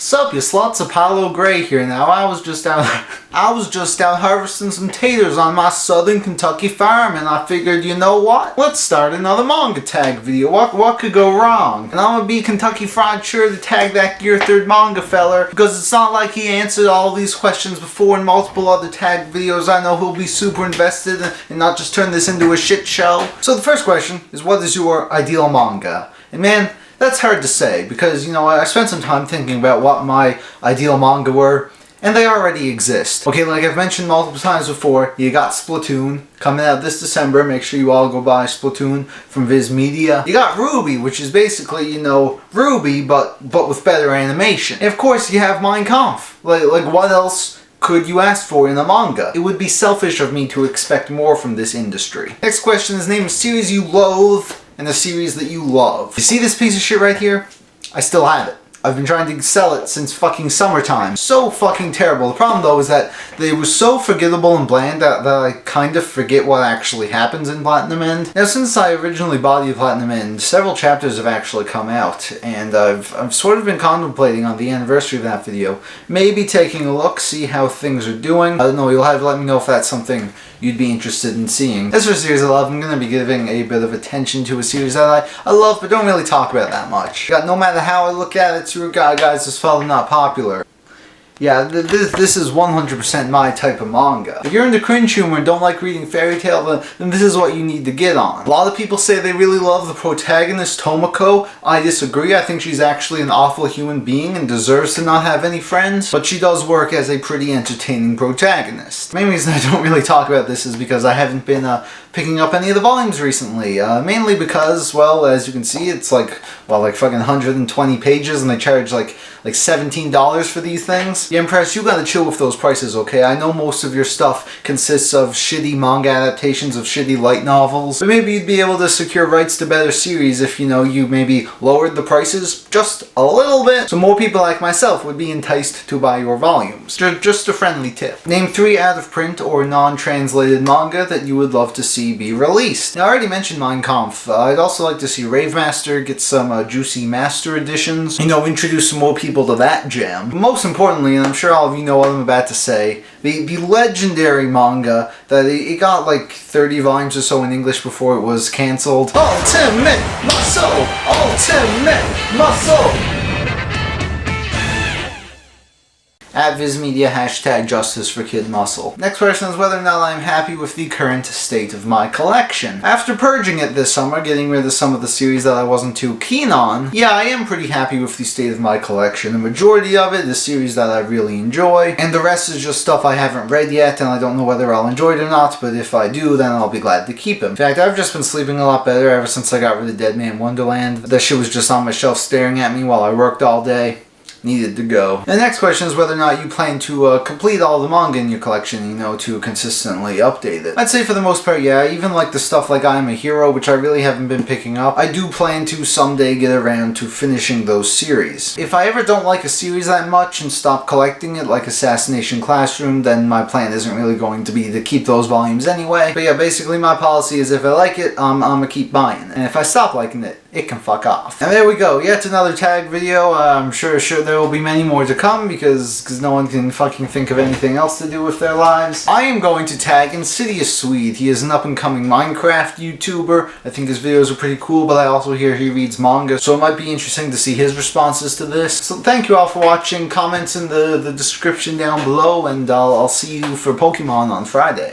Sup, you sluts, Apollo Gray here. Now I was just out harvesting some taters on my southern Kentucky farm, and I figured, you know what? Let's start another manga tag video. What could go wrong? And I'm gonna be Kentucky Fried sure to tag that gear third manga feller, because it's not like he answered all these questions before in multiple other tag videos. I know he'll be super invested and not just turn this into a shit show. So the first question is, what is your ideal manga? And man, that's hard to say, because, you know, I spent some time thinking about what my ideal manga were, and they already exist. Okay, like I've mentioned multiple times before, you got Splatoon coming out this December. Make sure you all go buy Splatoon from Viz Media. You got Ruby, which is basically, you know, Ruby, but with better animation. And of course, you have Manga. Like what else could you ask for in a manga? It would be selfish of me to expect more from this industry. Next question is, name a series you loathe and a series that you love. You see this piece of shit right here? I still have it. I've been trying to sell it since fucking summertime. So fucking terrible. The problem though is that they were so forgettable and bland that I kind of forget what actually happens in Platinum End. Now, since I originally bought the Platinum End, several chapters have actually come out, and I've sort of been contemplating on the anniversary of that video, maybe taking a look, see how things are doing. I don't know, you'll have to let me know if that's something you'd be interested in seeing. As for a series I love, I'm going to be giving a bit of attention to a series that I love but don't really talk about that much. No matter how I look at it, to regard guys, this fella not popular. Yeah, this is 100% my type of manga. If you're into cringe humor and don't like reading fairy tale, then this is what you need to get on. A lot of people say they really love the protagonist, Tomoko. I disagree. I think she's actually an awful human being and deserves to not have any friends, but she does work as a pretty entertaining protagonist. The main reason I don't really talk about this is because I haven't been picking up any of the volumes recently. Mainly because, well, as you can see, it's like fucking 120 pages, and they charge like $17 for these things. Yeah, Empress, you gotta chill with those prices, okay? I know most of your stuff consists of shitty manga adaptations of shitty light novels, but maybe you'd be able to secure rights to better series if, you know, you maybe lowered the prices just a little bit, so more people like myself would be enticed to buy your volumes. Just a friendly tip. Name 3 out-of-print or non-translated manga that you would love to see be released. Now, I already mentioned Mein Kampf. I'd also like to see Rave Master get some juicy master editions, you know, introduce some more people to that jam. But most importantly, and I'm sure all of you know what I'm about to say, the legendary manga that it got like 30 volumes or so in English before it was cancelled. Ultimate Muscle! Ultimate Muscle! At Viz Media, hashtag Justice for Kid Muscle. Next question is whether or not I'm happy with the current state of my collection. After purging it this summer, getting rid of some of the series that I wasn't too keen on, yeah, I am pretty happy with the state of my collection. The majority of it is series that I really enjoy, and the rest is just stuff I haven't read yet, and I don't know whether I'll enjoy it or not, but if I do, then I'll be glad to keep them. In fact, I've just been sleeping a lot better ever since I got rid of Dead Man Wonderland. That shit was just on my shelf staring at me while I worked all day. Needed to go. The next question is whether or not you plan to complete all the manga in your collection, you know, to consistently update it. I'd say for the most part, yeah, even like the stuff like I Am a Hero, which I really haven't been picking up, I do plan to someday get around to finishing those series. If I ever don't like a series that much and stop collecting it, like Assassination Classroom, then my plan isn't really going to be to keep those volumes anyway. But yeah, basically my policy is if I like it, I'm gonna keep buying it. And if I stop liking it, it can fuck off. And there we go, yet another tag video. I'm sure there will be many more to come because no one can fucking think of anything else to do with their lives. I am going to tag Insidious Swede. He is an up-and-coming Minecraft YouTuber. I think his videos are pretty cool, but I also hear he reads manga, so it might be interesting to see his responses to this. So thank you all for watching. Comments in the description down below, and I'll see you for Pokemon on Friday.